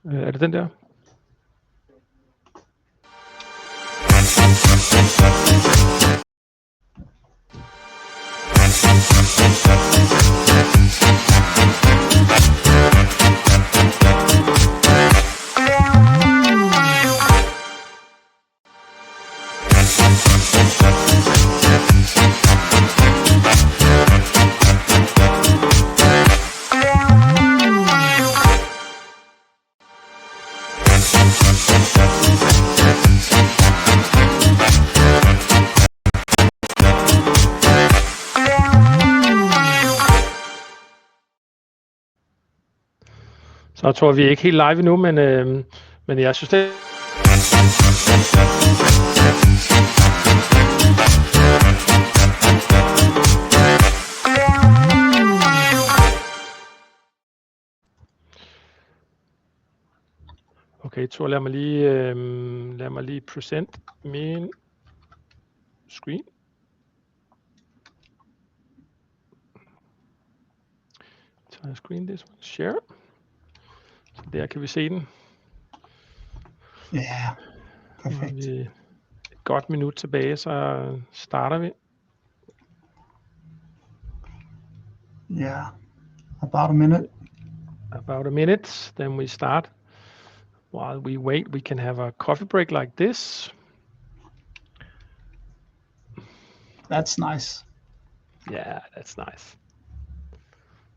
Er det den der? Så jeg tror, vi er ikke helt live endnu, men jeg synes det. Okay, Thor, lad mig lige present min screen. Så jeg screen this one, share. Så der kan vi se den. Ja, perfekt. Vi et godt minut tilbage, så starter vi. Yeah, about a minute. About a minute, then we start. While we wait, we can have a coffee break like this. That's nice. Yeah, that's nice.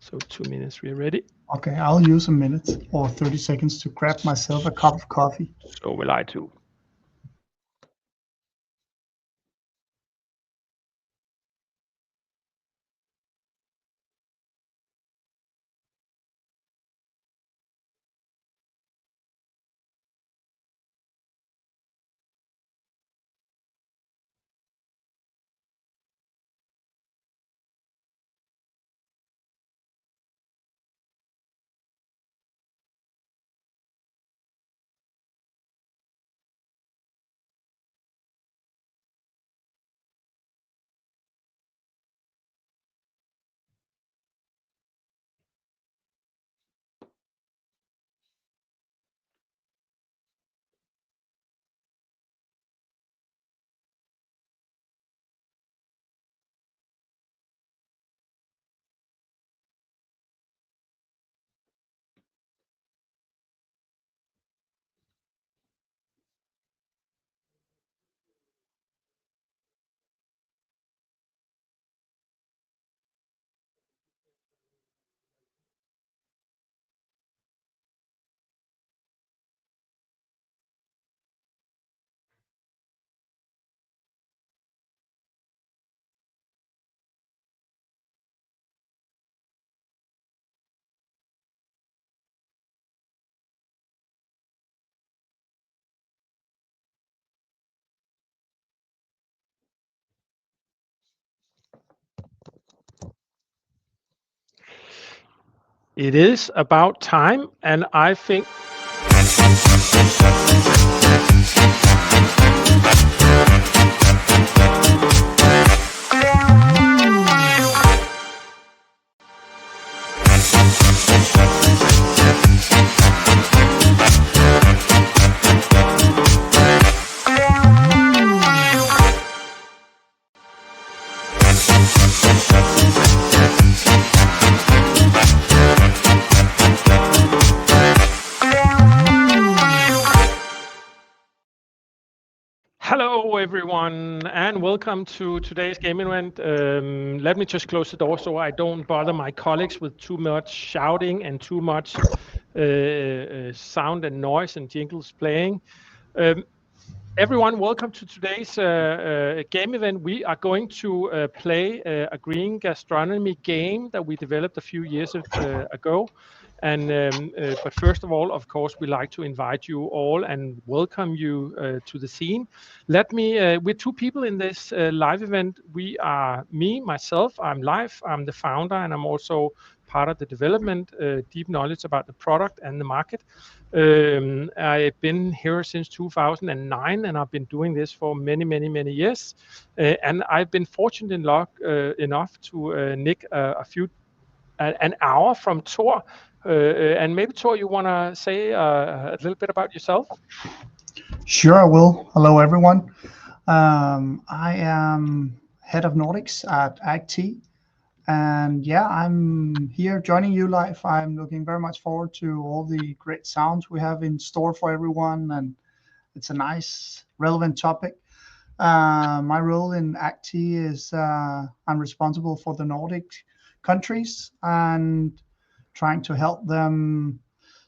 So 2 minutes, we are ready. Okay, I'll use a minute or 30 seconds to grab myself a cup of coffee. So will I too. It is about time, and I think hello everyone, and welcome to today's game event. Let me just close the door so I don't bother my colleagues with too much shouting and too much sound and noise and jingles playing. Everyone, welcome to today's game event. We are going to play a green gastronomy game that we developed a few years ago. And but first of all, of course, we like to invite you all and welcome you to the scene. We're two people in this live event. We are myself, I'm Leif, I'm the founder, and I'm also part of the development, deep knowledge about the product and the market. I've been here since 2009, and I've been doing this for many years. And I've been fortunate enough to nick an hour from Thor, And maybe Tor, you want to say a little bit about yourself? Sure, I will. Hello, everyone. I am head of Nordics at AgT. And yeah, I'm here joining you live. I'm looking very much forward to all the great sounds we have in store for everyone. And it's a nice, relevant topic. My role in AgT is I'm responsible for the Nordic countries and trying to help them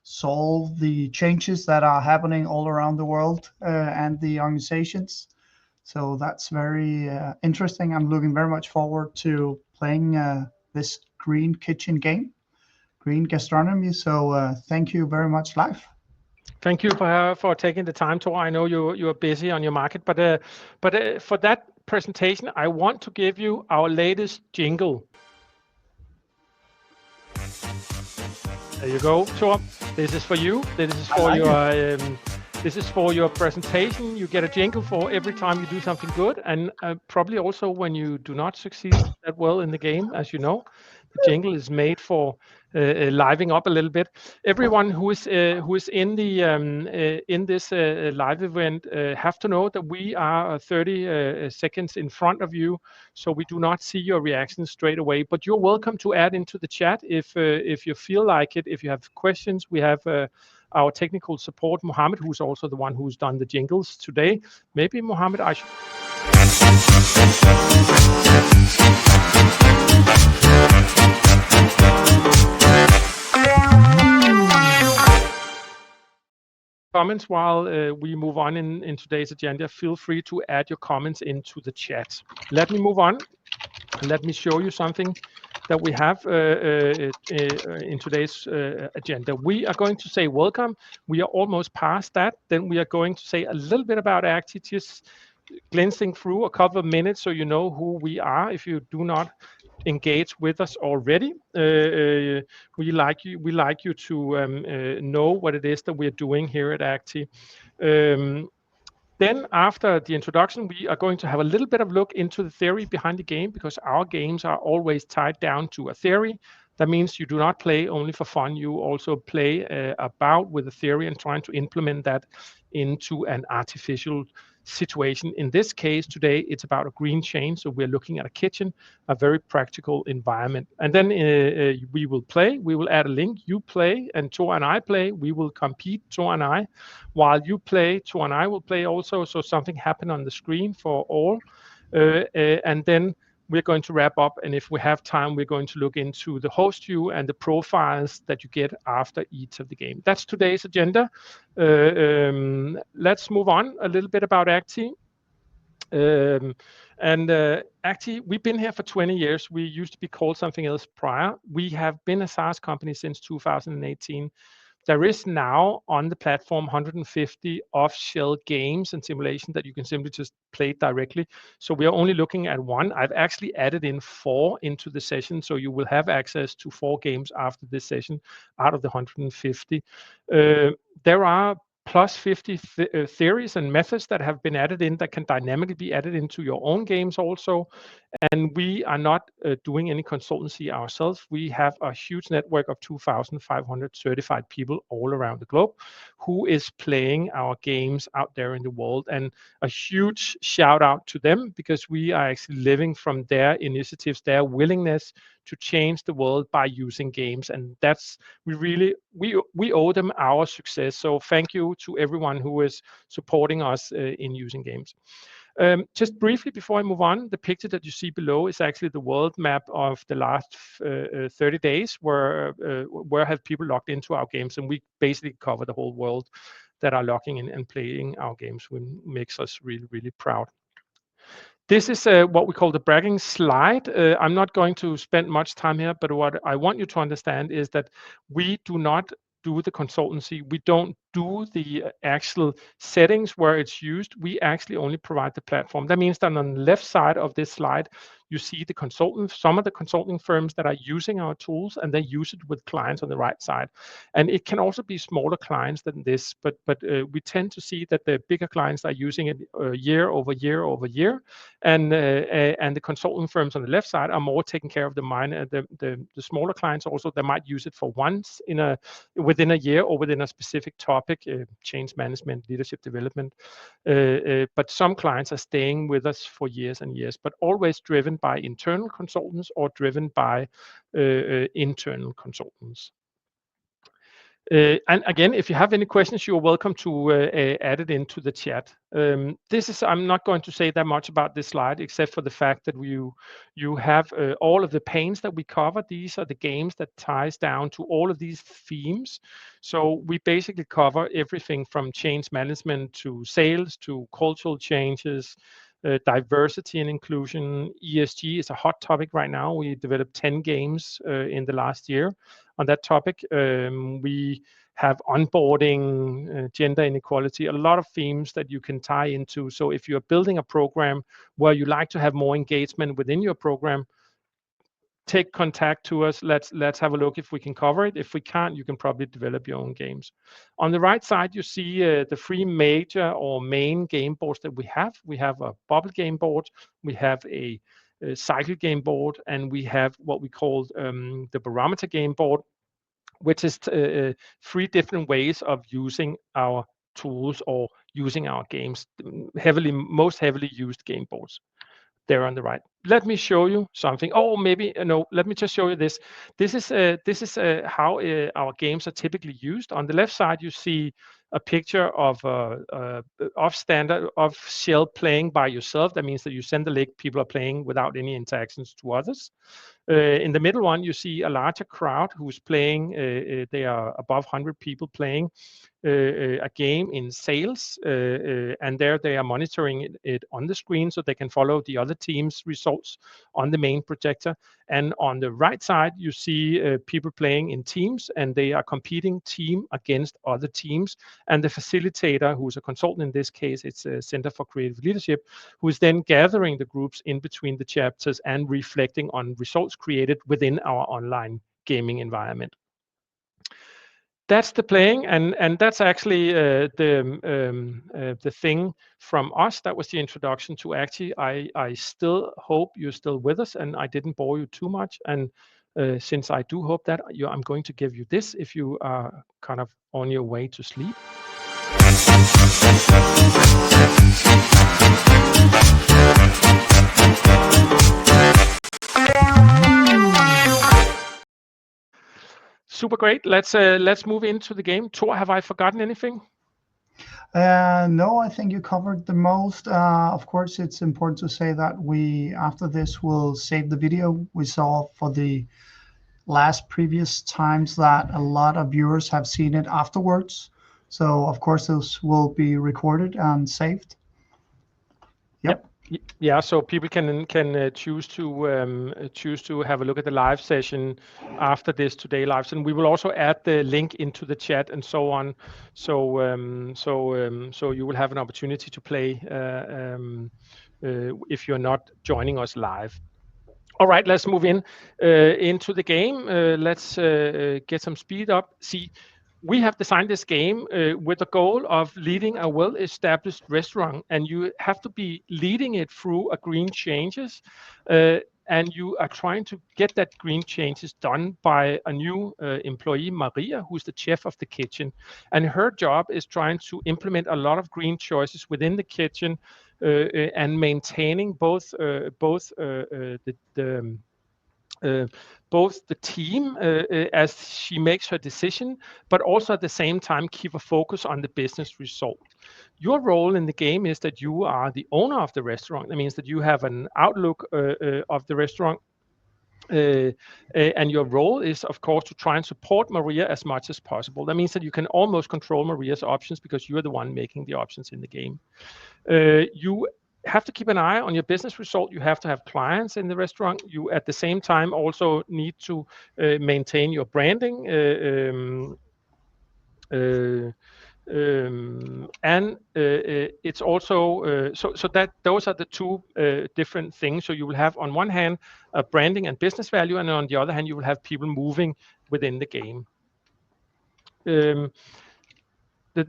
solve the changes that are happening all around the world and the organizations. So that's very interesting. I'm looking very much forward to playing this green kitchen game, green gastronomy. So thank you very much, Leif. Thank you for taking the time, Tor. I know you are busy on your market, but for that presentation, I want to give you our latest jingle. There you go, Tor. This is for you. This is for this is for your presentation. You get a jingle for every time you do something good, and probably also when you do not succeed that well in the game, as you know. The jingle is made for living up a little bit. Everyone who is in the in this live event have to know that we are 30 seconds in front of you, so we do not see your reactions straight away. But you're welcome to add into the chat if you feel like it. If you have questions, we have our technical support, Mohammed, who's also the one who's done the jingles today. Maybe Mohammed, I should. Comments while we move on in today's agenda. Feel free to add your comments into the chat. Let me move on and let me show you something that we have in today's agenda. We are going to say welcome. We are almost past that. Then we are going to say a little bit about AgT, just glancing through a couple of minutes so you know who we are if you do not engage with us already. We like you to know what it is that we're doing here at AgT. Then after the introduction, we are going to have a little bit of look into the theory behind the game, because our games are always tied down to a theory. That means you do not play only for fun. You also play about with the theory and trying to implement that into an artificial situation. In this case today, it's about a green chain. So we're looking at a kitchen, a very practical environment. And then we will play, we will add a link, you play, and Tor and I play. We will compete, Tor and I. While you play, Tor and I will play also. So something happen on the screen for all. And then we're going to wrap up, and if we have time, we're going to look into the host view and the profiles that you get after each of the game. That's today's agenda. Let's move on a little bit about AgT. AgT, we've been here for 20 years. We used to be called something else prior. We have been a SaaS company since 2018. There is now on the platform 150 off-shell games and simulation that you can simply just play directly. So we are only looking at one. I've actually added in 4 into the session, so you will have access to 4 games after this session out of the 150. There are plus 50 theories and methods that have been added in that can dynamically be added into your own games also. And we are not doing any consultancy ourselves. We have a huge network of 2,500 certified people all around the globe who is playing our games out there in the world. And a huge shout out to them, because we are actually living from their initiatives, their willingness to change the world by using games. And that's, we owe them our success. So thank you to everyone who is supporting us in using games. Just briefly before I move on, the picture that you see below is actually the world map of the last 30 days, where have people logged into our games, and we basically cover the whole world that are logging in and playing our games, which makes us really, really proud. This is what we call the bragging slide. I'm not going to spend much time here, but what I want you to understand is that we do not do the consultancy. We don't do the actual settings where it's used. We actually only provide the platform. That means that on the left side of this slide, you see the consultants, some of the consulting firms that are using our tools, and they use it with clients on the right side. And it can also be smaller clients than this, but we tend to see that the bigger clients are using it year over year over year, and the consulting firms on the left side are more taking care of the smaller clients also. They might use it for once within a year or within a specific topic, change management, leadership development. But some clients are staying with us for years and years, but always driven by internal consultants or driven by internal consultants. And again, if you have any questions, you're welcome to add it into the chat. I'm not going to say that much about this slide, except for the fact that you have all of the panes that we cover. These are the games that ties down to all of these themes. So we basically cover everything from change management to sales to cultural changes, diversity and inclusion. ESG is a hot topic right now. We developed 10 games in the last year on that topic. We have onboarding, gender inequality, a lot of themes that you can tie into. So if you're building a program where you like to have more engagement within your program, take contact to us. Let's have a look if we can cover it. If we can't, you can probably develop your own games. On the right side, you see the three major or main game boards that we have. We have a bubble game board, we have a cycle game board, and we have what we call the barometer game board, which is three different ways of using our tools or using our games. Most heavily used game boards. There on the right. Let me show you something. Oh, maybe no. Let me just show you this. This is how our games are typically used. On the left side, you see a picture of off-shelf playing by yourself. That means that you send the link, people are playing without any interactions to others. In the middle one, you see a larger crowd who's playing. They are above 100 people playing a game in sales, and there they are monitoring it on the screen so they can follow the other team's results on the main projector. And on the right side, you see people playing in teams, and they are competing team against other teams. And the facilitator, who's a consultant in this case, it's a Center for Creative Leadership, who is then gathering the groups in between the chapters and reflecting on results created within our online gaming environment. That's the playing, and that's actually the thing from us. That was the introduction to Acti. I still hope you're still with us, and I didn't bore you too much. And since I do hope that, I'm going to give you this if you are kind of on your way to sleep. Super great. Let's move into the game. Thor, have I forgotten anything? No, I think you covered the most. Of course, it's important to say that we, after this, will save the video. We saw for the last previous times that a lot of viewers have seen it afterwards. So, of course, this will be recorded and saved. Yep. Yeah, so people can choose to have a look at the live session after this today live, and we will also add the link into the chat and so on. So you will have an opportunity to play if you're not joining us live. All right, let's move into the game. Let's get some speed up. See, we have designed this game with the goal of leading a well-established restaurant, and you have to be leading it through a green changes, and you are trying to get that green changes done by a new employee, Maria, who's the chef of the kitchen, and her job is trying to implement a lot of green choices within the kitchen and maintaining both the team as she makes her decision, but also at the same time keep a focus on the business result. Your role in the game is that you are the owner of the restaurant. That means that you have an outlook of the restaurant, and your role is, of course, to try and support Maria as much as possible. That means that you can almost control Maria's options because you are the one making the options in the game. You have to keep an eye on your business result. You have to have clients in the restaurant. You, at the same time, also need to maintain your branding. And it's also so that those are the two different things. So you will have on one hand branding and business value, and on the other hand you will have people moving within the game.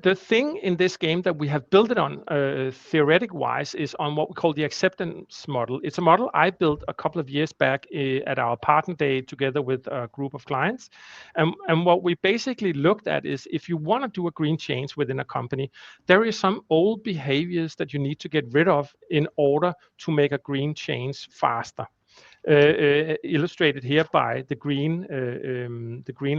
The thing in this game that we have built it on, theoretic wise, is on what we call the acceptance model. It's a model I built a couple of years back at our partner day together with a group of clients. And what we basically looked at is if you want to do a green change within a company, there is some old behaviors that you need to get rid of in order to make a green change faster. Illustrated here by the green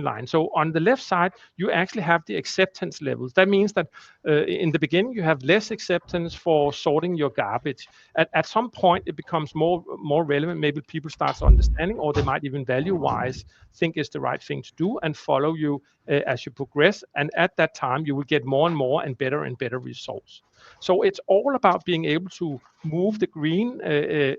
line. So on the left side, you actually have the acceptance levels. That means that in the beginning, you have less acceptance for sorting your garbage. At some point, it becomes more relevant. Maybe people start understanding, or they might even value-wise think it's the right thing to do and follow you as you progress. And at that time, you will get more and more and better results. So it's all about being able to move the green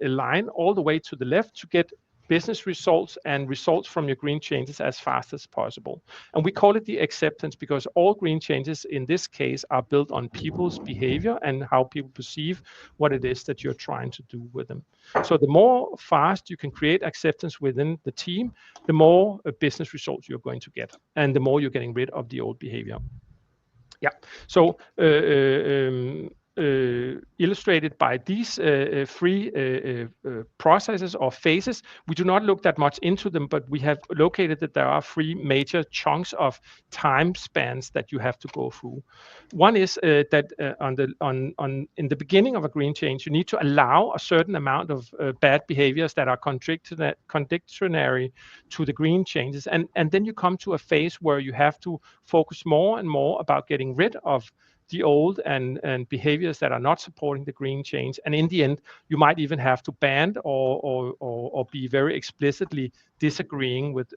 line all the way to the left to get business results and results from your green changes as fast as possible. And we call it the acceptance because all green changes in this case are built on people's behavior and how people perceive what it is that you're trying to do with them. So the more fast you can create acceptance within the team, the more business results you're going to get, and the more you're getting rid of the old behavior. Yeah, so illustrated by these three processes or phases. We do not look that much into them, but we have located that there are three major chunks of time spans that you have to go through. One is that in the beginning of a green change, you need to allow a certain amount of bad behaviors that are contradictory to the green changes, and then you come to a phase where you have to focus more and more about getting rid of the old and behaviors that are not supporting the green change. And in the end, you might even have to ban or be very explicitly disagreeing with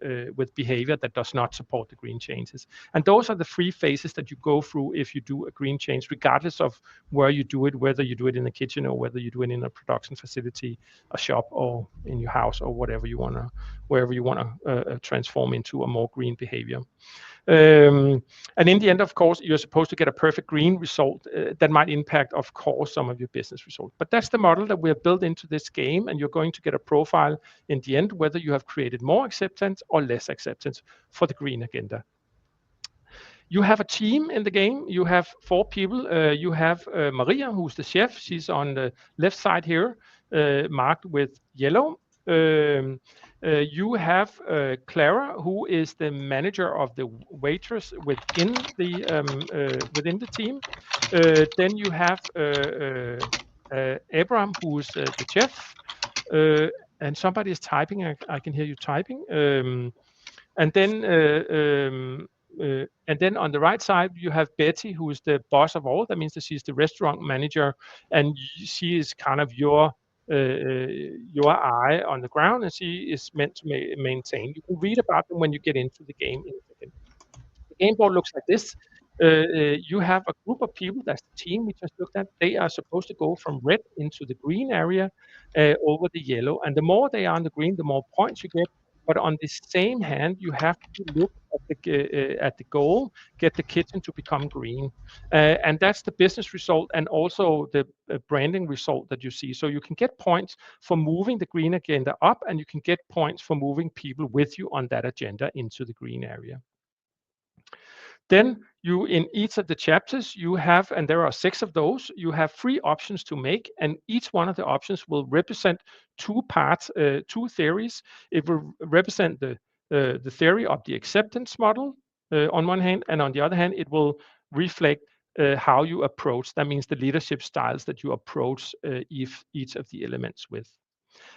behavior that does not support the green changes. And those are the three phases that you go through if you do a green change, regardless of where you do it, whether you do it in the kitchen or whether you do it in a production facility, a shop, or in your house, or wherever you want to transform into a more green behavior. And in the end, of course, you're supposed to get a perfect green result that might impact, of course, some of your business results. But that's the model that we have built into this game, and you're going to get a profile in the end, whether you have created more acceptance or less acceptance for the green agenda. You have a team in the game. You have 4 people. You have Maria, who's the chef. She's on the left side here, marked with yellow. You have Clara, who is the manager of the waitress within the team. Then you have Abraham, who's the chef, and somebody is typing. I can hear you typing. And then on the right side, you have Betty, who is the boss of all. That means that she's the restaurant manager, and she is kind of your eye on the ground, and she is meant to maintain. You can read about them when you get into the game in a second. The game board looks like this. You have a group of people, that's the team we just looked at. They are supposed to go from red into the green area over the yellow. And the more they are on the green, the more points you get. But on the same hand, you have to look at the goal, get the kitchen to become green. And that's the business result and also the branding result that you see. So you can get points for moving the green agenda up, and you can get points for moving people with you on that agenda into the green area. Then you, in each of the chapters, you have, and there are 6 of those, you have 3 options to make, and each one of the options will represent 2 parts, 2 theories. It will represent the theory of the acceptance model on one hand, and on the other hand, it will reflect how you approach, that means the leadership styles that you approach each of the elements with.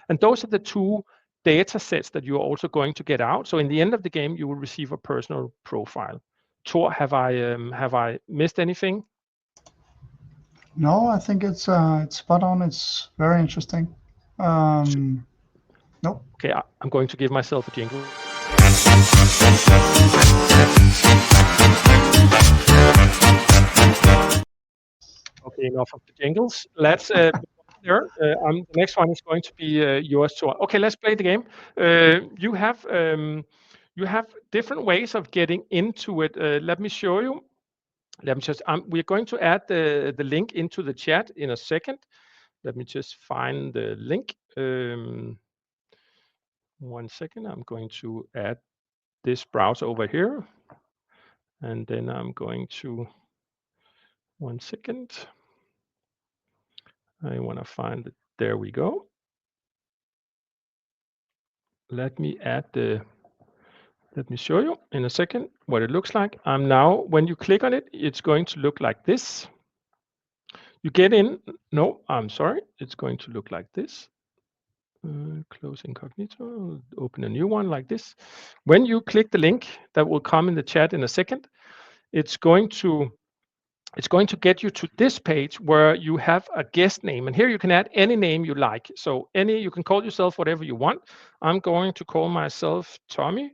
And those are the 2 data sets that you're also going to get out. So in the end of the game, you will receive a personal profile. Thor, have I missed anything? No, I think it's spot on. It's very interesting. Nope. Okay, I'm going to give myself a jingle. Okay, enough of the jingles. Let's there. The next one is going to be yours, Thor. Okay, let's play the game. You have different ways of getting into it. Let me show you. Let me just, we're going to add the link into the chat in a second. Let me just find the link. 1 second, I'm going to add this browser over here. And then I'm going to, 1 second. I want to find it. There we go. Let me show you in a second what it looks like. I'm now, when you click on it, it's going to look like this. You get in, no, I'm sorry. It's going to look like this. Close incognito, open a new one like this. When you click the link that will come in the chat in a second, it's going to get you to this page where you have a guest name, and here you can add any name you like. So you can call yourself whatever you want. I'm going to call myself Tommy,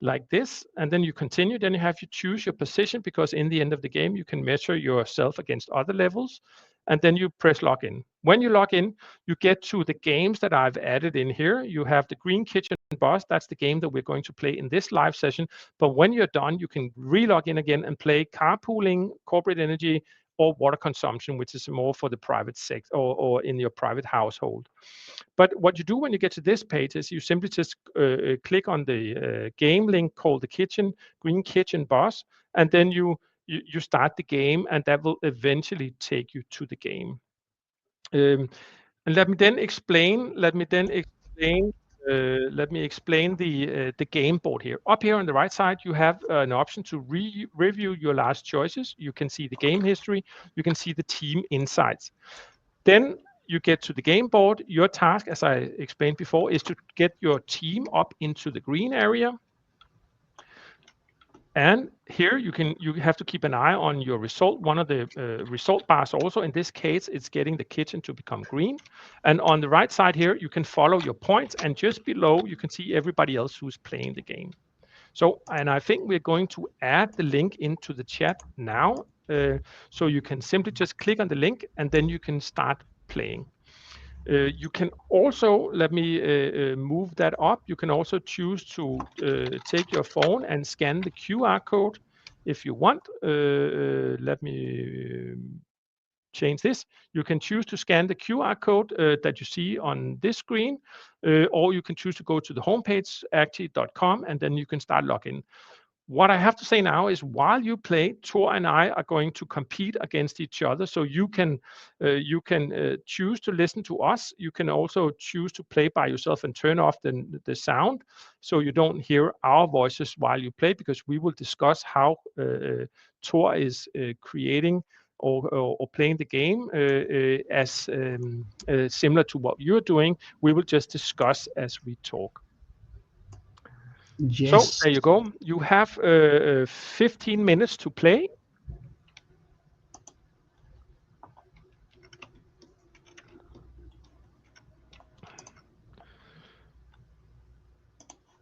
like this, and then you continue. Then you have to choose your position, because in the end of the game you can measure yourself against other levels, and then you press login. When you log in, you get to the games that I've added in here. You have the Green Kitchen Boss. That's the game that we're going to play in this live session. But when you're done, you can re-log in again and play carpooling, corporate energy, or water consumption, which is more for the private sector or in your private household. But what you do when you get to this page is you simply just click on the game link called the Green Kitchen Boss, and then you start the game, and that will eventually take you to the game. And let me then explain the game board here. Up here on the right side, you have an option to review your last choices. You can see the game history. You can see the team insights. Then you get to the game board. Your task, as I explained before, is to get your team up into the green area. And here you have to keep an eye on your result. One of the result bars also, in this case, it's getting the kitchen to become green. And on the right side here, you can follow your points. And just below, you can see everybody else who's playing the game. So, and I think we're going to add the link into the chat now. So you can simply just click on the link, and then you can start playing. You can also, let me move that up. You can also choose to take your phone and scan the QR code if you want. Let me change this. You can choose to scan the QR code that you see on this screen, or you can choose to go to the homepage, acti.com, and then you can start logging. What I have to say now is, while you play, Thor and I are going to compete against each other. So you can choose to listen to us. You can also choose to play by yourself and turn off the sound, so you don't hear our voices while you play, because we will discuss how Thor is creating or playing the game as similar to what you're doing. We will just discuss as we talk. Yes. So there you go. You have 15 minutes to play.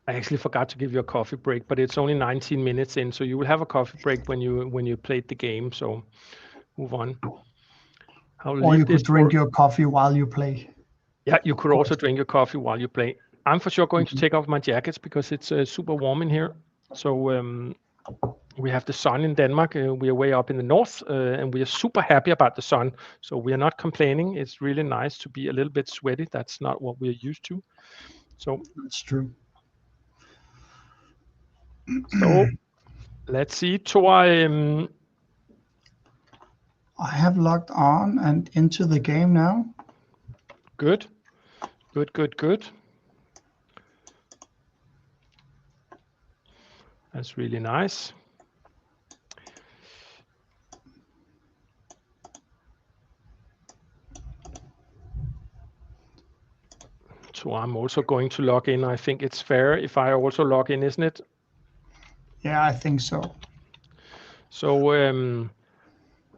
I actually forgot to give you a coffee break, but it's only 19 minutes in, so you will have a coffee break when you played the game. So move on. Or you could drink your coffee while you play. Yeah, you could also drink your coffee while you play. I'm for sure going to take off my jackets because it's super warm in here. So we have the sun in Denmark. We are way up in the north, and we are super happy about the sun. So we are not complaining. It's really nice to be a little bit sweaty. That's not what we're used to. So that's true. So let's see. Thor, I have logged on and into the game now. Good. Good, good, good. That's really nice. So I'm also going to log in. I think it's fair if I also log in, isn't it? Yeah, I think so. So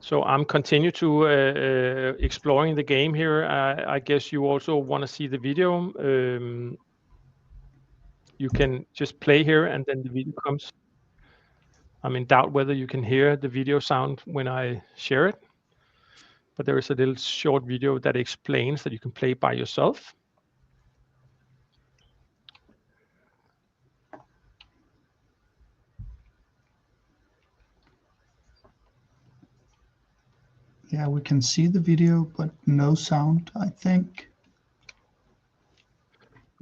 so I'm continue to exploring the game here. I guess you also want to see the video. You can just play here, and then the video comes. I'm in doubt whether you can hear the video sound when I share it, but there is a little short video that explains that you can play by yourself. Yeah, we can see the video, but no sound, I think.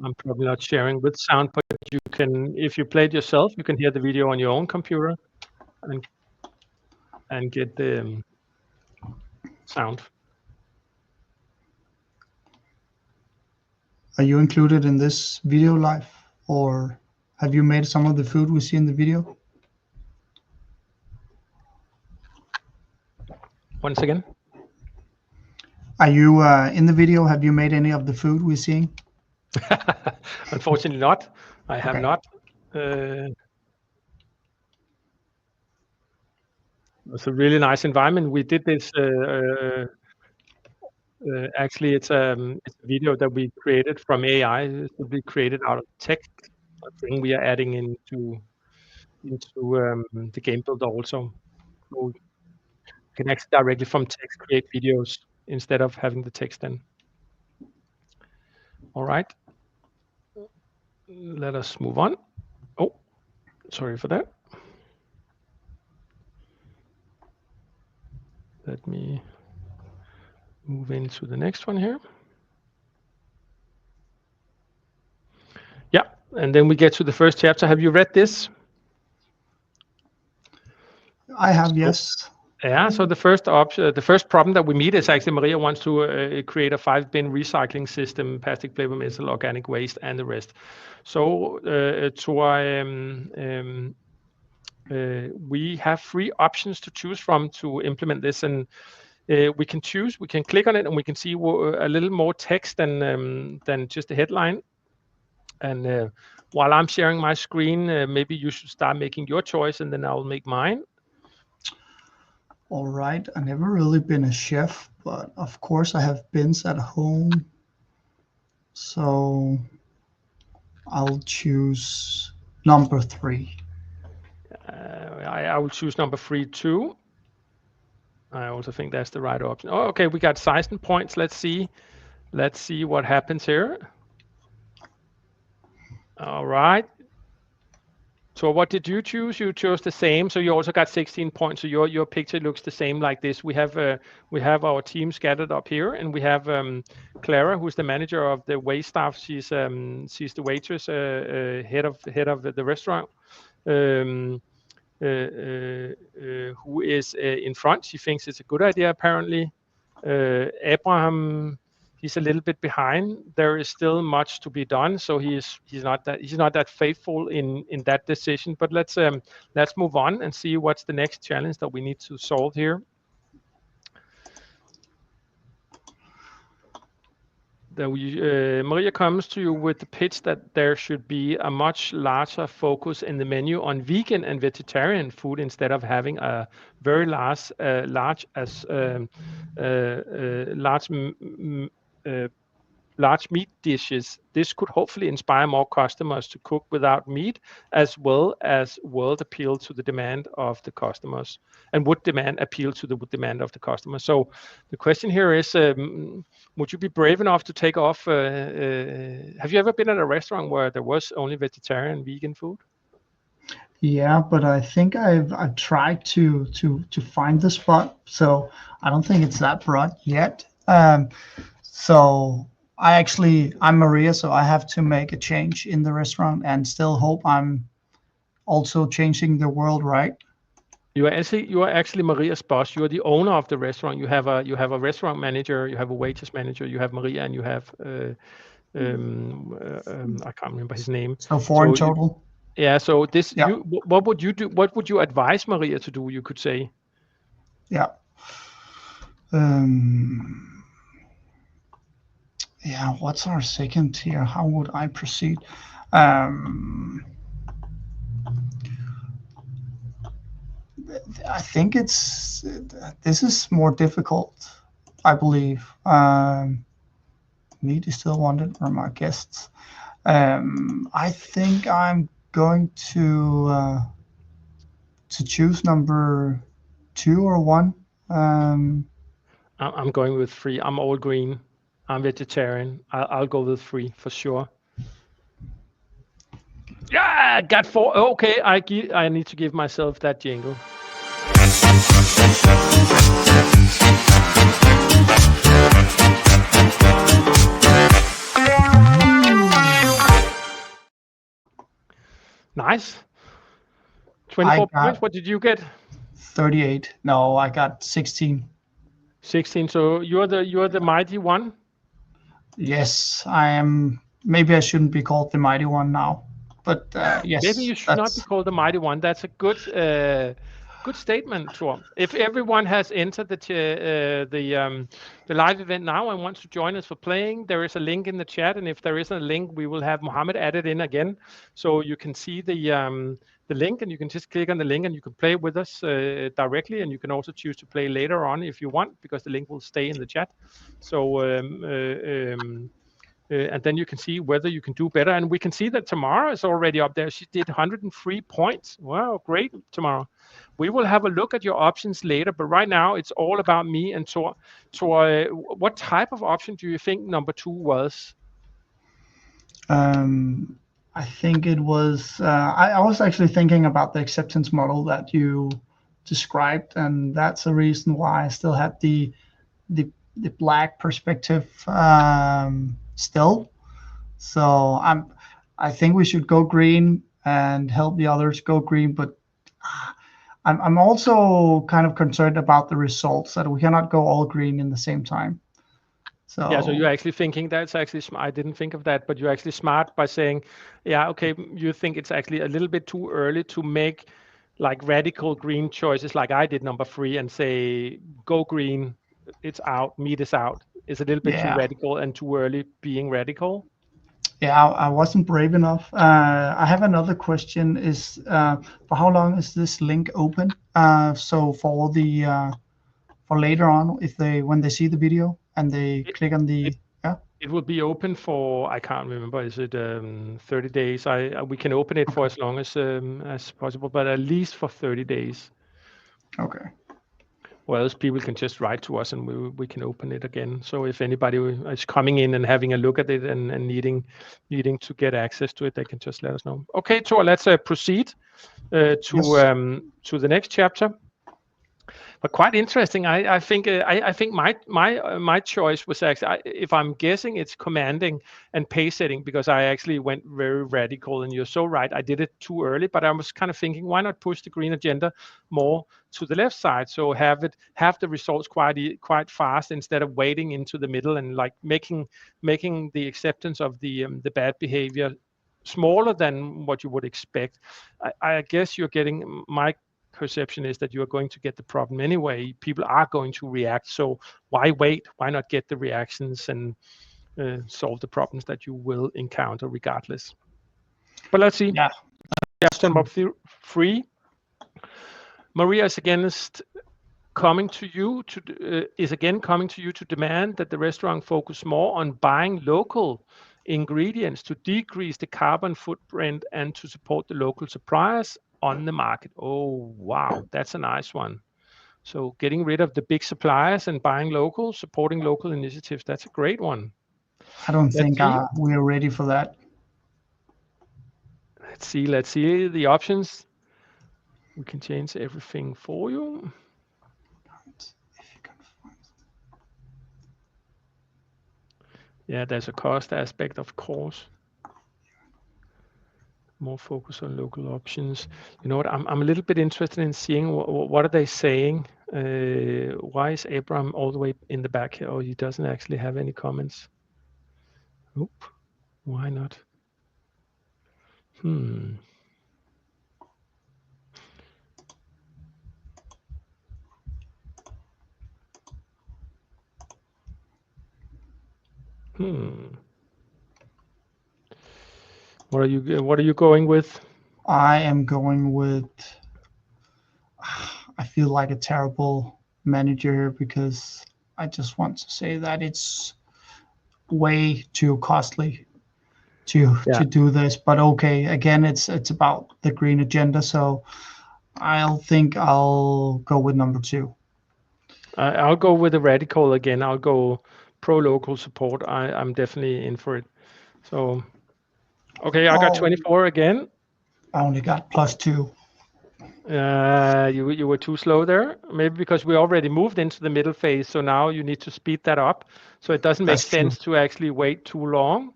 I'm probably not sharing with sound, but you can, if you play it yourself, you can hear the video on your own computer and get the sound. Are you included in this video live, or have you made some of the food we see in the video? Once again. Are you in the video? Have you made any of the food we're seeing? Unfortunately not. I have not. It's a really nice environment. We did this. Actually, it's a video that we created from AI. It will be created out of text. A thing we are adding into the game builder also. So you can actually directly from text create videos instead of having the text in. All right. Let us move on. Oh, sorry for that. Let me move into the next one here. Yeah, and then we get to the first chapter. Have you read this? I have, yes. Yeah, so the first option, the first problem that we meet is actually Maria wants to create a 5-bin recycling system, plastic, paper, metal, organic waste, and the rest. So we have 3 options to choose from to implement this, and we can click on it, and we can see a little more text than just the headline. And while I'm sharing my screen, maybe you should start making your choice, and then I'll make mine. All right, I've never really been a chef, but of course I have bins at home. So I'll choose number 3. I will choose number 3 too. I also think that's the right option. Oh, okay, we got 16 points. Let's see what happens here. All right. So what did you choose? You chose the same. So you also got 16 points. So your picture looks the same like this. We have our team scattered up here, and we have Clara, who's the manager of the wait staff. She's the waitress, head of the restaurant, who is in front. She thinks it's a good idea apparently. Abraham, he's a little bit behind. There is still much to be done, so he's not that faithful in that decision. But let's move on and see what's the next challenge that we need to solve here. Maria comes to you with the pitch that there should be a much larger focus in the menu on vegan and vegetarian food instead of having a very large meat dishes. This could hopefully inspire more customers to cook without meat, as well as appeal to the demand of the customers, and appeal to the demand of the customers. So the question here is, would you be brave enough to take off? Have you ever been at a restaurant where there was only vegetarian, vegan food? Yeah, but I think I've tried to find the spot, so I don't think it's that broad yet. So I'm Maria, so I have to make a change in the restaurant and still hope I'm also changing the world, right? You are actually Maria's boss. You are the owner of the restaurant. You have a restaurant manager, you have a waitress manager, you have Maria, and you have I can't remember his name. So 4 in total. So this, yeah. What would you do? What would you advise Maria to do? You could say. Yeah. Yeah, what's our second here? How would I proceed? I think this is more difficult, I believe. Meat is still wanted from our guests. I think I'm going to choose number 2 or 1. I'm going with 3. I'm all green. I'm vegetarian. I'll go with 3 for sure. Yeah, I got 4. Okay, I need to give myself that jingle. Nice. 24 got points. What did you get? 38. No, I got 16. 16. So you're the mighty one. Yes, I am. Maybe I shouldn't be called the mighty one now, but yes. Maybe you should not be called the mighty one. That's a good statement, Thor. If everyone has entered the live event now and wants to join us for playing, there is a link in the chat, and if there isn't a link, we will have Mohammed added in again, so you can see the link, and you can just click on the link and you can play with us directly, and you can also choose to play later on if you want, because the link will stay in the chat. So and then you can see whether you can do better. And we can see that Tamara is already up there. She did 103 points. Wow, great, Tamara. We will have a look at your options later, but right now it's all about me and Thor. So what type of option do you think number 2 was? I think it was, I was actually thinking about the acceptance model that you described, and that's the reason why I still had the black perspective still. So I think we should go green and help the others go green, but I'm also kind of concerned about the results, that we cannot go all green in the same time. So yeah, so you're actually thinking that's actually I didn't think of that, but you're actually smart by saying, yeah, okay, you think it's actually a little bit too early to make like radical green choices like I did number 3 and say go green, it's out, meat is out. It's a little bit too radical and too early being radical. Yeah, I wasn't brave enough. I have another question. Is for how long is this link open? So for the for later on, if when they see the video and they click on the it will be open for, I can't remember, is it 30 days? We can open it for as long as possible, but at least for 30 days. Okay. Or else people can just write to us and we can open it again. So if anybody is coming in and having a look at it and needing to get access to it, they can just let us know. Okay, Thor, let's proceed to the next chapter. But quite interesting. I think my choice was actually, if I'm guessing, it's commanding and pace setting, because I actually went very radical. And you're so right, I did it too early. But I was kind of thinking, why not push the green agenda more to the left side? So have the results quite fast instead of waiting into the middle and like making the acceptance of the bad behavior smaller than what you would expect. I guess you're getting my perception is that you are going to get the problem anyway. People are going to react. So why wait? Why not get the reactions and solve the problems that you will encounter regardless? But let's see. Yeah. Number 3. Maria is again coming to you to demand that the restaurant focus more on buying local ingredients to decrease the carbon footprint and to support the local suppliers on the market. Oh, wow, that's a nice one. So getting rid of the big suppliers and buying local, supporting local initiatives, that's a great one. I don't think we are ready for that. Let's see the options. We can change everything for you. Yeah, there's a cost aspect, of course. More focus on local options. You know what? I'm a little bit interested in seeing what are they saying. Why is Abraham all the way in the back here? Oh, he doesn't actually have any comments. Oop. Why not? What are you going with? I am going with, I feel like a terrible manager because I just want to say that it's way too costly to do this. But okay, again, it's about the green agenda, so I'll go with number 2. I'll go with the radical again. I'll go pro-local support. I'm definitely in for it. So, okay, I got 24 again. I only got +2. You were too slow there. Maybe because we already moved into the middle phase, so now you need to speed that up. So it doesn't make sense to actually wait too long.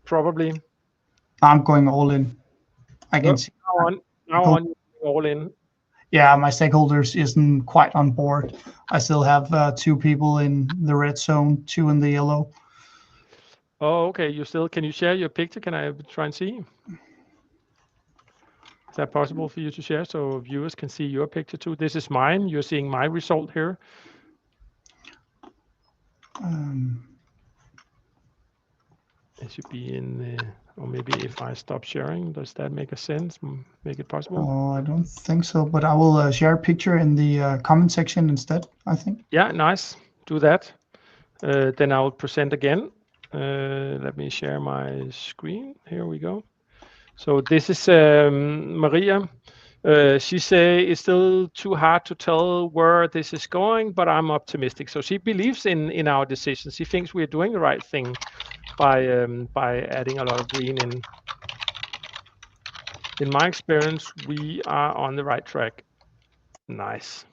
Probably. I'm going all in. I can see. Now on, all in. Yeah, my stakeholders isn't quite on board. I still have 2 people in the red zone, 2 in the yellow. Oh, okay. Can you share your picture? Can I try and see? Is that possible for you to share so viewers can see your picture too? This is mine. You're seeing my result here. It should be in, or maybe if I stop sharing, does that make a sense? Make it possible? Oh, I don't think so, but I will share a picture in the comment section instead, I think. Yeah, nice. Do that. Then I'll present again. Let me share my screen. Here we go. So this is Maria. She say it's still too hard to tell where this is going, but I'm optimistic. So she believes in our decisions. She thinks we're doing the right thing by adding a lot of green in. In my experience, we are on the right track. Nice.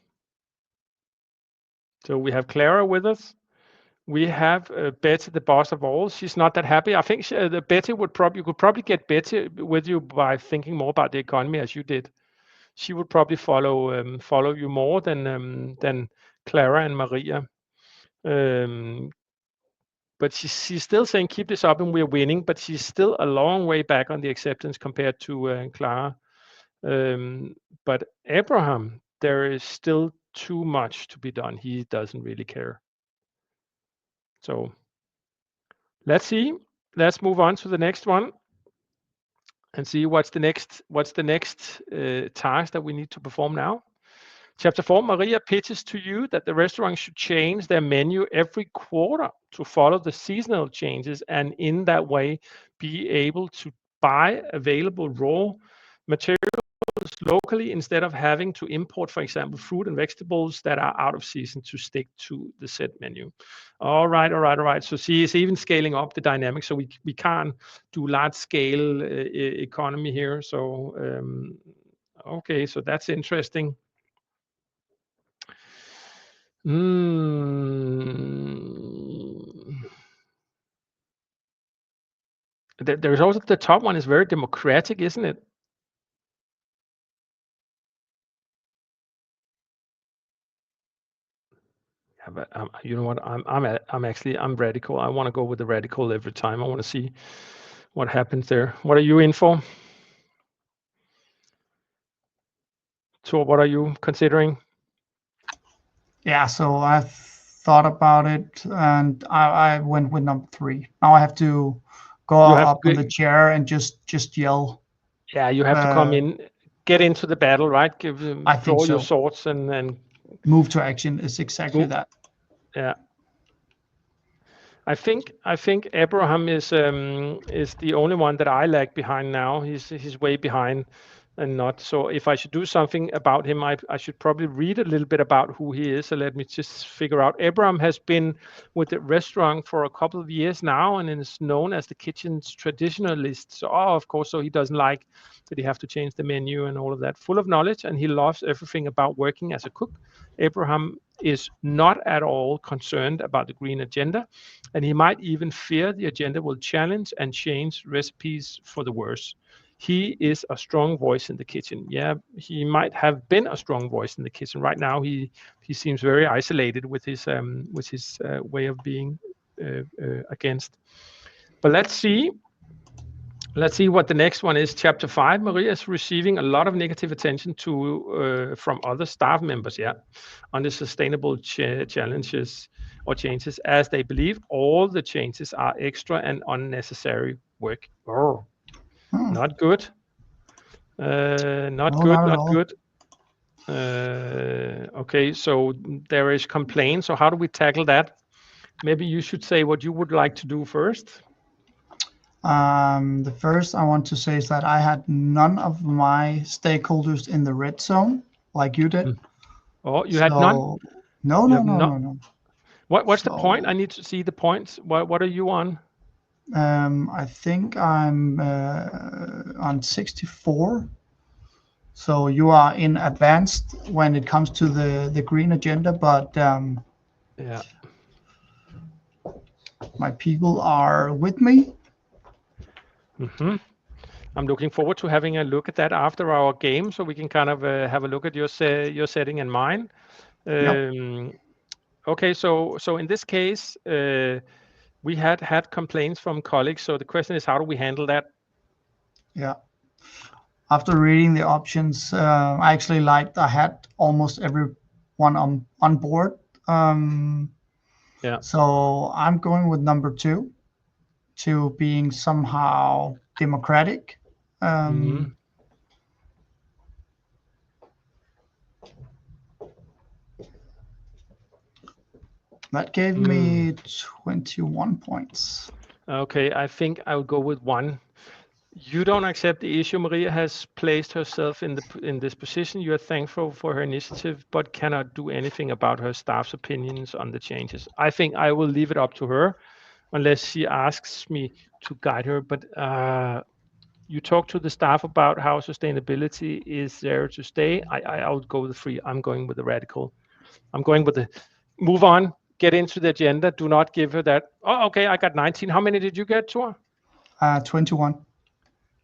So we have Clara with us. We have Betty, the boss of all. She's not that happy. I think Betty you could probably get Betty with you by thinking more about the economy as you did. She would probably follow you more than Clara and Maria. But she's still saying keep this up and we're winning, but she's still a long way back on the acceptance compared to Clara. But Abraham, there is still too much to be done. He doesn't really care. So let's see. Let's move on to the next one and see what's the next task that we need to perform now. Chapter 4, Maria pitches to you that the restaurant should change their menu every quarter to follow the seasonal changes and in that way be able to buy available raw materials locally instead of having to import, for example, fruit and vegetables that are out of season to stick to the set menu. All right. So she is even scaling up the dynamics, so we can't do large scale economy here. So okay, so that's interesting. There's also the top one is very democratic, isn't it? Yeah, but you know what? I'm radical. I want to go with the radical every time. I want to see what happens there. What are you in for? So what are you considering? Yeah, so I've thought about it and I went with number 3. Now I have to go up on the chair and just yell. Yeah, you have to come in, get into the battle, right? Draw your swords and move to action is exactly that. Yeah. I think Abraham is the only one that I lag behind now. He's way behind and not. So if I should do something about him, I should probably read a little bit about who he is. So let me just figure out. Abraham has been with the restaurant for a couple of years now and is known as the kitchen's traditionalist. So of course, so he doesn't like that he have to change the menu and all of that. Full of knowledge, and he loves everything about working as a cook. Abraham is not at all concerned about the green agenda, and he might even fear the agenda will challenge and change recipes for the worse. He is a strong voice in the kitchen. Yeah, he might have been a strong voice in the kitchen. Right now, he seems very isolated with his way of being against. But let's see. Let's see what the next one is. Chapter 5, Maria is receiving a lot of negative attention from other staff members, on the sustainable challenges or changes, as they believe all the changes are extra and unnecessary work. Not good. Not good. Okay, so there is complaint. So how do we tackle that? Maybe you should say what you would like to do first. The first I want to say is that I had none of my stakeholders in the red zone like you did. Oh, you had none? No. What's the point? I need to see the points. What are you on? I think I'm on 64. So you are in advanced when it comes to the green agenda, but yeah, my people are with me. I'm looking forward to having a look at that after our game, so we can kind of have a look at your setting and mine. Yep. Okay, so in this case, we had complaints from colleagues. So the question is, how do we handle that? Yeah. After reading the options, I actually liked. I had almost everyone on board. Yeah. So I'm going with number two, to being somehow democratic. Mhm. That gave me 21 points. Okay, I think I will go with 1. You don't accept the issue. Maria has placed herself in this position. You are thankful for her initiative, but cannot do anything about her staff's opinions on the changes. I think I will leave it up to her, unless she asks me to guide her. But you talk to the staff about how sustainability is there to stay. I would go with the 3. I'm going with the radical. I'm going with the move on, get into the agenda. Do not give her that. Oh, okay, I got 19. How many did you get, Tor? 21.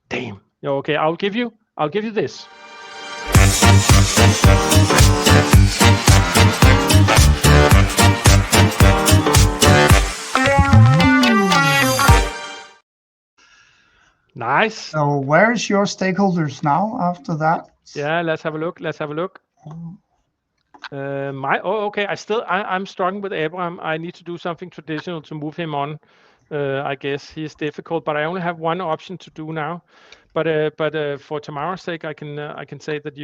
Damn. Okay, I'll give you this. Nice. So where's your stakeholders now after that? Yeah, let's have a look. Okay. I'm struggling with Abraham. I need to do something traditional to move him on. I guess he's difficult, but I only have one option to do now. But for tomorrow's sake, I can say that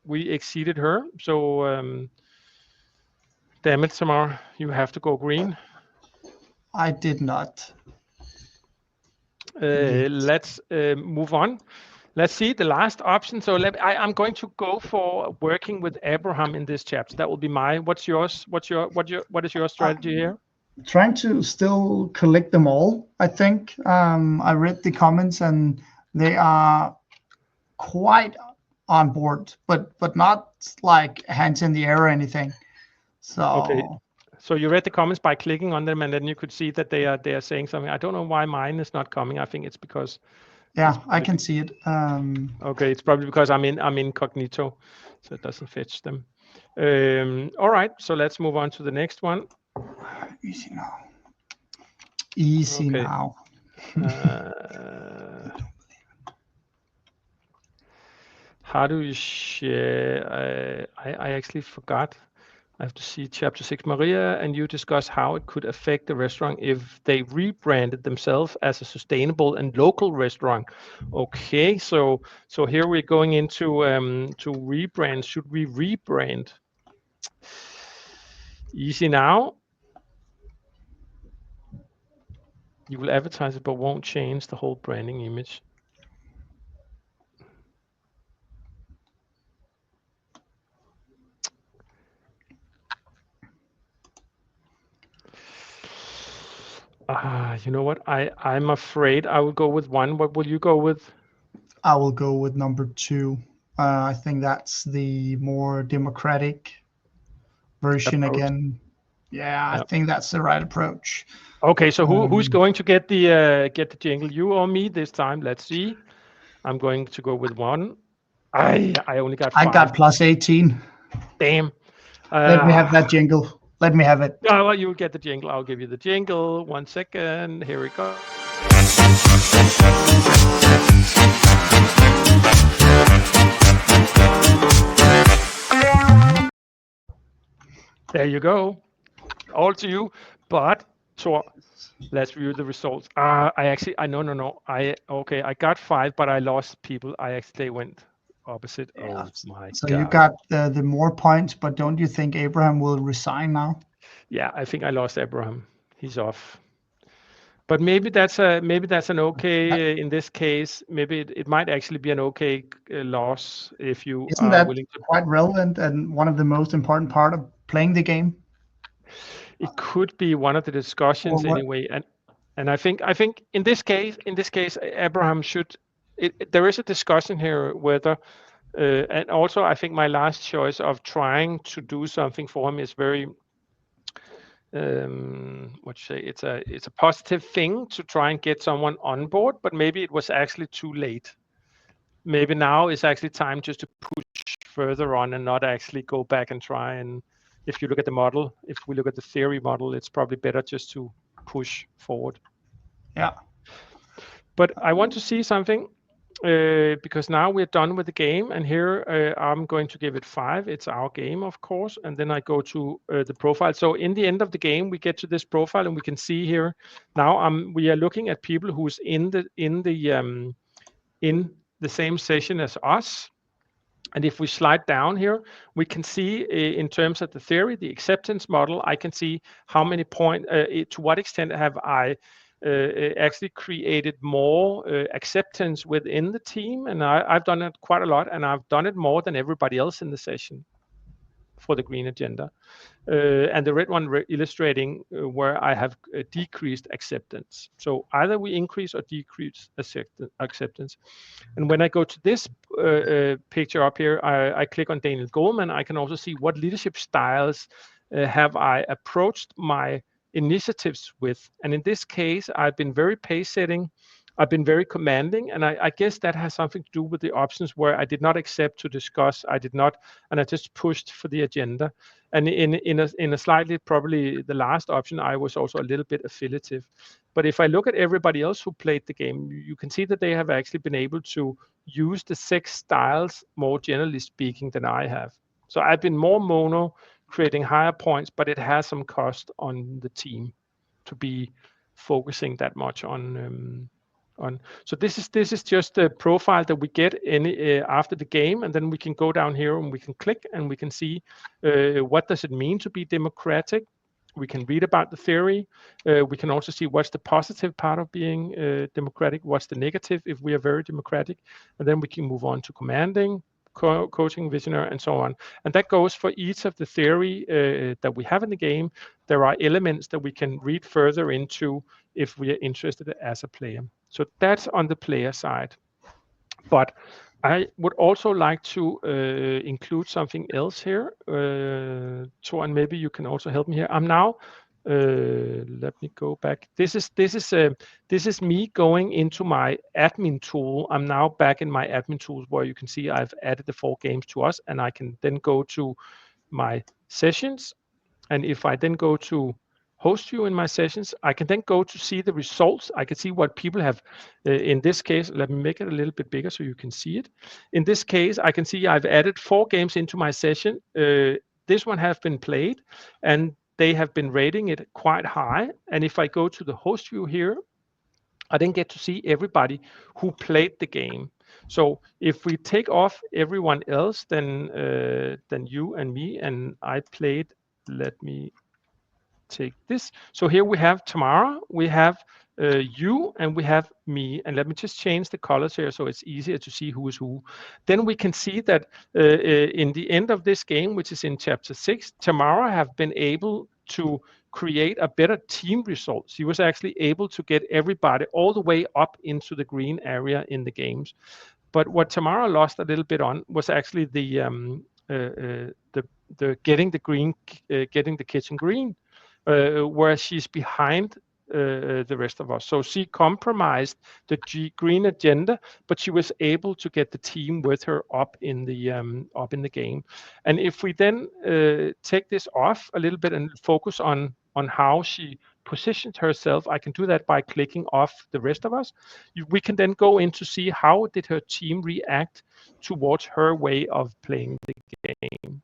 we exceeded her. So damn it, Tamara, you have to go green. I did not. Let's move on. Let's see the last option. So I'm going to go for working with Abraham in this chapter. That will be my. What's yours? What is your strategy here? Trying to still collect them all. I think I read the comments and they are quite on board, but not like hands in the air or anything. So okay. So you read the comments by clicking on them, and then you could see that they are saying something. I don't know why mine is not coming. I think it's because. Yeah, I can see it. Okay, it's probably because I'm incognito, so it doesn't fetch them. All right, so let's move on to the next one. Easy now. Easy okay. now. How do you share? I actually forgot. I have to see chapter 6, Maria, and you discuss how it could affect the restaurant if they rebranded themselves as a sustainable and local restaurant. Okay, so here we're going into to rebrand. Should we rebrand? Easy now. You will advertise it, but won't change the whole branding image. You know what? I'm afraid I will go with 1. What will you go with? I will go with number 2. I think that's the more democratic version approach. Again. Yeah, I think that's the right approach. Okay, so who's going to get the jingle? You or me this time? Let's see. I'm going to go with 1. I only got 5. I got plus 18. Damn. Let me have that jingle. Let me have it. Oh, well, you'll get the jingle. I'll give you the jingle. 1 second. Here we go. There you go. All to you. But Tor, let's review the results. No. I got 5, but I lost people. They went opposite. Yeah. Oh my so God. You got the more points, but don't you think Abraham will resign now? Yeah, I think I lost Abraham. He's off. But maybe that's an okay in this case. Maybe it might actually be an okay loss if you Isn't that willing to. Quite relevant and one of the most important part of playing the game? It could be one of the discussions anyway, and I think in this case Abraham should. There is a discussion here whether, and also I think my last choice of trying to do something for him is very what you say, it's a positive thing to try and get someone on board, but maybe it was actually too late. Maybe now is actually time just to push further on and not actually go back and try. And if you look at the model, if we look at the theory model, it's probably better just to push forward. Yeah. But I want to see something because now we're done with the game, and here I'm going to give it 5. It's our game, of course, and then I go to the profile. So in the end of the game, we get to this profile, and we can see here now we are looking at people who's in the same session as us. And if we slide down here, we can see in terms of the theory, the acceptance model, I can see how many points, to what extent have I actually created more acceptance within the team. And I've done it quite a lot, and I've done it more than everybody else in the session for the green agenda. And the red one illustrating where I have decreased acceptance. So either we increase or decrease acceptance. And when I go to this picture up here, I click on Daniel Goleman. I can also see what leadership styles have I approached my initiatives with. And in this case, I've been very pace setting. I've been very commanding, and I guess that has something to do with the options where I did not accept to discuss. I did not, and I just pushed for the agenda. And in a slightly, probably the last option, I was also a little bit affiliative. But if I look at everybody else who played the game, you can see that they have actually been able to use the 6 styles more generally speaking than I have. So I've been more mono, creating higher points, but it has some cost on the team to be focusing that much on. So this is just the profile that we get after the game, and then we can go down here and we can click and we can see what does it mean to be democratic. We can read about the theory. We can also see what's the positive part of being democratic, what's the negative if we are very democratic, and then we can move on to commanding, coaching, visionary, and so on. And that goes for each of the theory that we have in the game. There are elements that we can read further into if we are interested as a player. So that's on the player side. But I would also like to include something else here. Toren, maybe you can also help me here. I'm now, let me go back. This is me going into my admin tool. I'm now back in my admin tools where you can see I've added the 4 games to us, and I can then go to my sessions. And if I then go to host view in my sessions, I can then go to see the results. I can see what people have, in this case, let me make it a little bit bigger so you can see it. In this case, I can see I've added 4 games into my session. This one has been played, and they have been rating it quite high. And if I go to the host view here, I then get to see everybody who played the game. So if we take off everyone else, then you and me, and I played, let me take this. So here we have Tamara, we have you, and we have me. And let me just change the colors here so it's easier to see who is who. Then we can see that in the end of this game, which is in chapter 6, Tamara have been able to create a better team result. She was actually able to get everybody all the way up into the green area in the games. But what Tamara lost a little bit on was actually the getting the green, getting the kitchen green. Where she's behind the rest of us. So she compromised the green agenda, but she was able to get the team with her up in the game. And if we then take this off a little bit and focus on how she positioned herself, I can do that by clicking off the rest of us. We can then go in to see how did her team react towards her way of playing the game.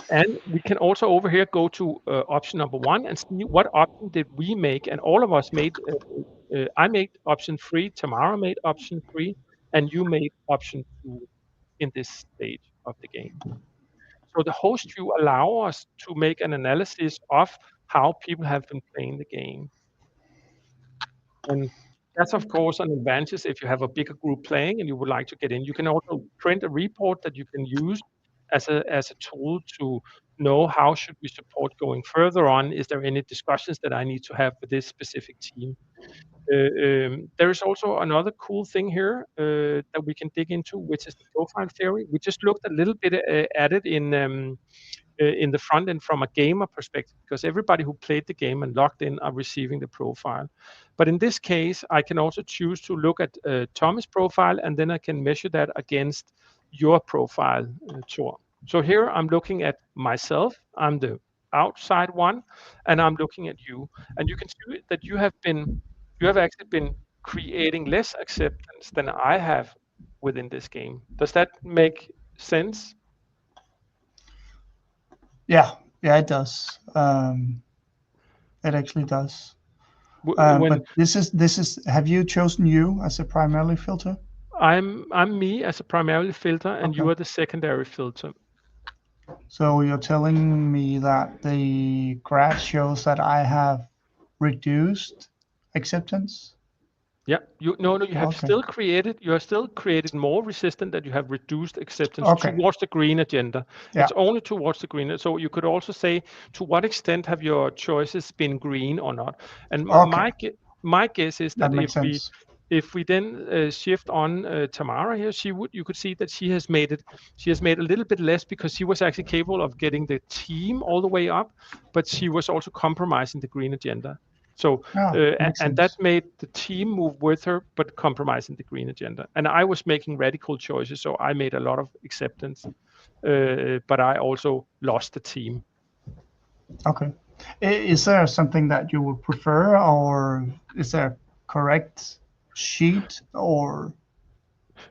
And we can also over here go to option number 1 and see what option did we make. And all of us made, I made option 3, Tamara made option 3, and you made option 2 in this stage of the game. So the host view allow us to make an analysis of how people have been playing the game. And that's of course an advantage if you have a bigger group playing and you would like to get in. You can also print a report that you can use as a tool to know how should we support going further on. Is there any discussions that I need to have with this specific team? There is also another cool thing here that we can dig into, which is the profile theory. We just looked a little bit at it in the front end from a gamer perspective, because everybody who played the game and logged in are receiving the profile. But in this case, I can also choose to look at Tommy's profile, and then I can measure that against your profile, Thor. So here I'm looking at myself. I'm the outside one, and I'm looking at you. And you can see that you have actually been creating less acceptance than I have within this game. Does that make sense? Yeah, it does. It actually does. When But this is. Have you chosen you as a primarily filter? I'm me as a primarily filter, and you Okay. are the secondary filter. So you're telling me that the graph shows that I have reduced acceptance? Yeah, you have Okay. still created, you have still created more resistance, that you have reduced acceptance Okay. towards the green agenda. Yeah. It's only towards the green. So you could also say, to what extent have your choices been green or not? And Okay. my guess is That that makes sense. if we then shift on Tamara here, you could see that she has made a little bit less, because she was actually capable of getting the team all the way up, but she was also compromising the green agenda. So Yeah, makes and that sense. made the team move with her, but compromising the green agenda. And I was making radical choices, so I made a lot of acceptance, but I also lost the team. Okay. Is there something that you would prefer, or is there a correct sheet, or?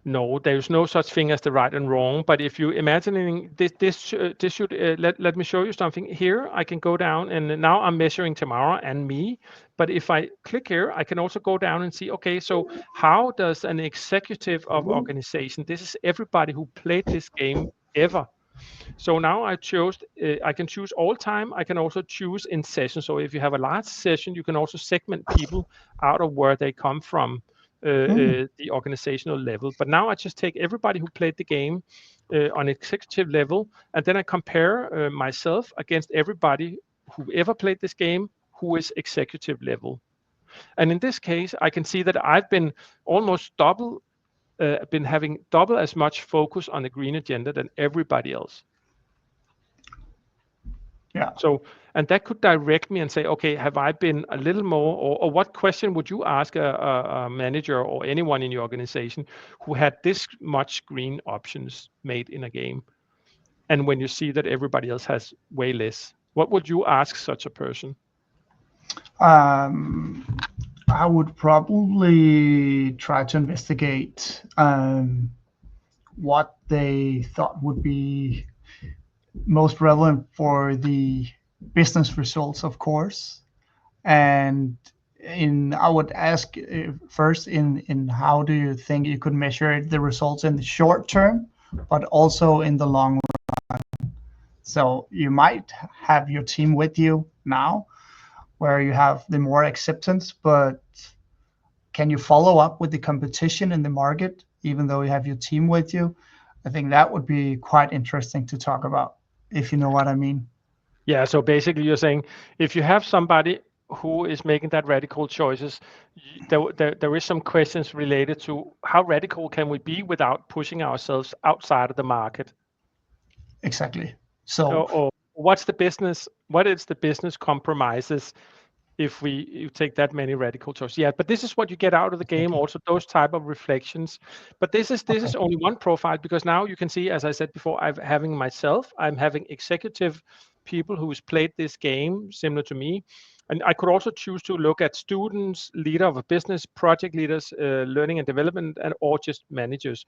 No, there's no such thing as the right and wrong. But if you imagining this should let me show you something here. I can go down, and now I'm measuring Tamara and me. But if I click here, I can also go down and see, okay, so how does an executive of organization, this is everybody who played this game ever. So now I can choose all time. I can also choose in session. So if you have a large session, you can also segment people out of where they come from, the organizational level. But now I just take everybody who played the game on executive level, and then I compare myself against everybody who ever played this game who is executive level. And in this case, I can see that I've been almost been having double as much focus on the green agenda than everybody else. Yeah. So, and that could direct me and say, okay, have I been a little more, or what question would you ask a manager or anyone in your organization who had this much green options made in a game? And when you see that everybody else has way less, what would you ask such a person? I would probably try to investigate what they thought would be most relevant for the business results, of course. And I would ask first in how do you think you could measure the results in the short term, but also in the long run. So you might have your team with you now, where you have the more acceptance, but can you follow up with the competition in the market, even though you have your team with you? I think that would be quite interesting to talk about, if you know what I mean. Yeah, so basically you're saying if you have somebody who is making that radical choices, there is some questions related to how radical can we be without pushing ourselves outside of the market? Exactly. So Or what is the business compromises if you take that many radical choices? Yeah, but this is what you get out of the game, exactly. also those type of reflections. But this is Okay. only one profile, because now you can see, as I said before, I'm having executive people who's played this game similar to me. And I could also choose to look at students, leader of a business, project leaders, learning and development, or just managers.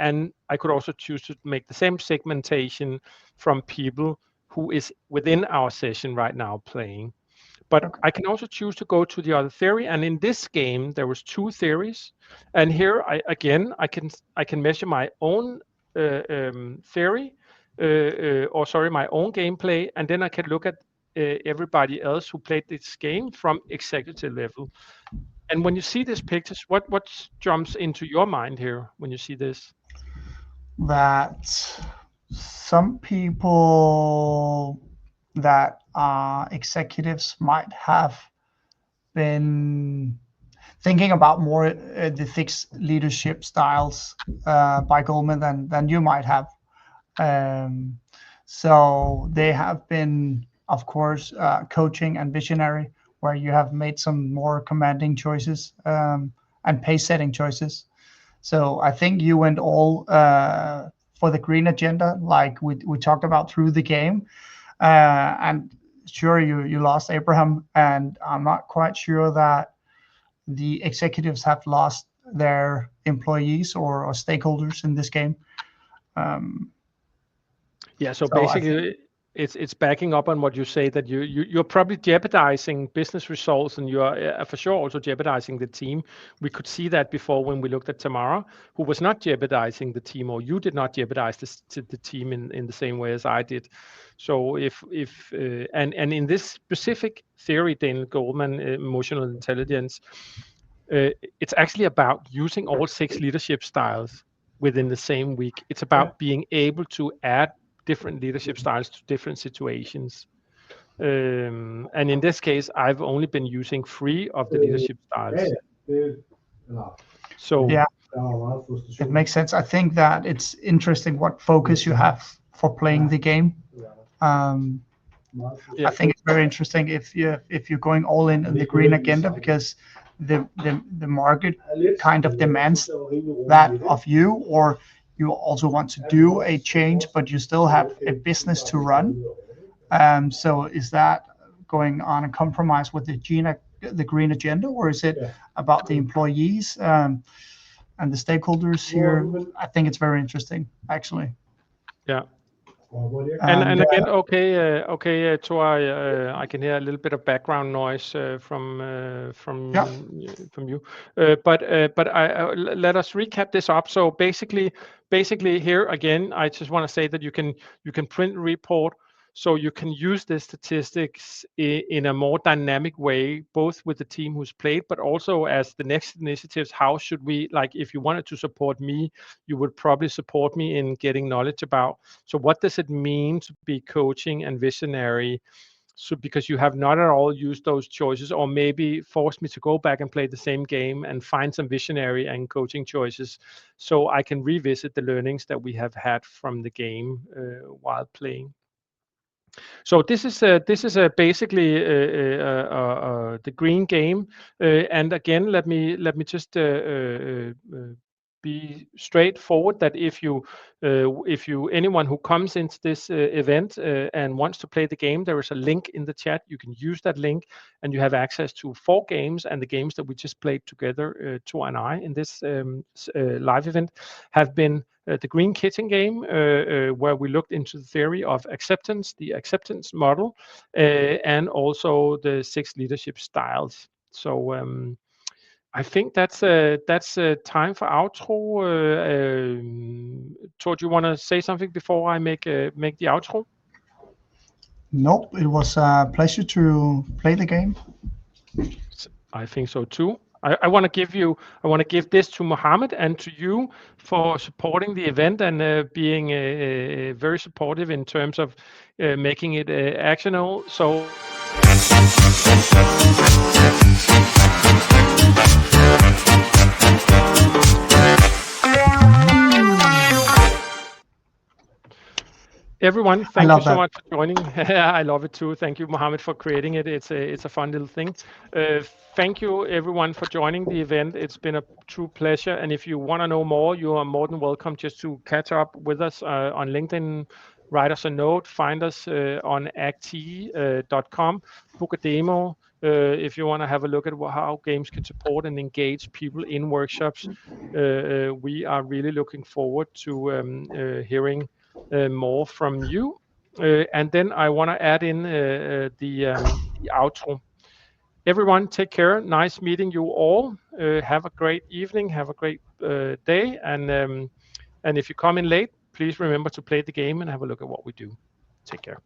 And I could also choose to make the same segmentation from people who is within our session right now playing. But Okay. I can also choose to go to the other theory. And in this game, there was two theories. And here, I can measure my own theory, my own gameplay, and then I can look at everybody else who played this game from executive level. And when you see these pictures, what jumps into your mind here when you see this? That some people that are executives might have been thinking about more the fixed leadership styles by Goldman than you might have. Um, So they have been, of course, coaching and visionary, where you have made some more commanding choices and pace setting choices. So I think you went all for the green agenda, like we talked about through the game. And sure, you lost Abraham, and I'm not quite sure that the executives have lost their employees or stakeholders in this game. Yeah, so So I basically it's backing up on what you say, that you're probably jeopardizing business results, and you are for sure also jeopardizing the team. We could see that before when we looked at Tamara, who was not jeopardizing the team, or you did not jeopardize the team in the same way as I did. So if and in this specific theory, Daniel Goleman, emotional intelligence, it's actually about using all 6 leadership styles within the same week. It's about being able to add different leadership styles to different situations. And in this case, I've only been using 3 of the leadership styles. So yeah, it makes sense. I think that it's interesting what focus you have for playing the game. I think it's very interesting if you're going all in on the green agenda, because the market kind of demands that of you, or you also want to do a change, but you still have a business to run. So is that going on a compromise with the green agenda, or is it about the employees and the stakeholders here? I think it's very interesting, actually. yeah. And again, okay, Tor, I can hear a little bit of background noise from you. Let us recap this up. So basically here again, I just want to say that you can print a report, so you can use the statistics in a more dynamic way, both with the team who's played, but also as the next initiatives. How should we, like, if you wanted to support me, you would probably support me in getting knowledge about, so what does it mean to be coaching and visionary? So because you have not at all used those choices, or maybe forced me to go back and play the same game and find some visionary and coaching choices, so I can revisit the learnings that we have had from the game while playing. So this is basically the green game, and again, let me just be straightforward, that if you anyone who comes into this event and wants to play the game, there is a link in the chat. You can use that link, and you have access to 4 games, and the games that we just played together, Tor and I, in this live event, have been the Green Kitten game, where we looked into the theory of acceptance, the acceptance model, and also the 6 leadership styles. So I think that's time for outro. Tor, do you want to say something before I make the outro? Nope, it was a pleasure to play the game. I think so too. I want to give this to Mohammed and to you for supporting the event and being very supportive in terms of making it actionable. So. Everyone, thank you so much for joining. I love it too. Thank you, Mohammed, for creating it. It's a fun little thing. Thank you, everyone, for joining the event. It's been a true pleasure. And if you want to know more, you are more than welcome just to catch up with us on LinkedIn. Write us a note. Find us on acti.com. Book a demo. If you want to have a look at how games can support and engage people in workshops, we are really looking forward to hearing more from you. And then I want to add in the outro. Everyone, take care. Nice meeting you all. Have a great evening. Have a great day. And if you come in late, please remember to play the game and have a look at what we do. Take care.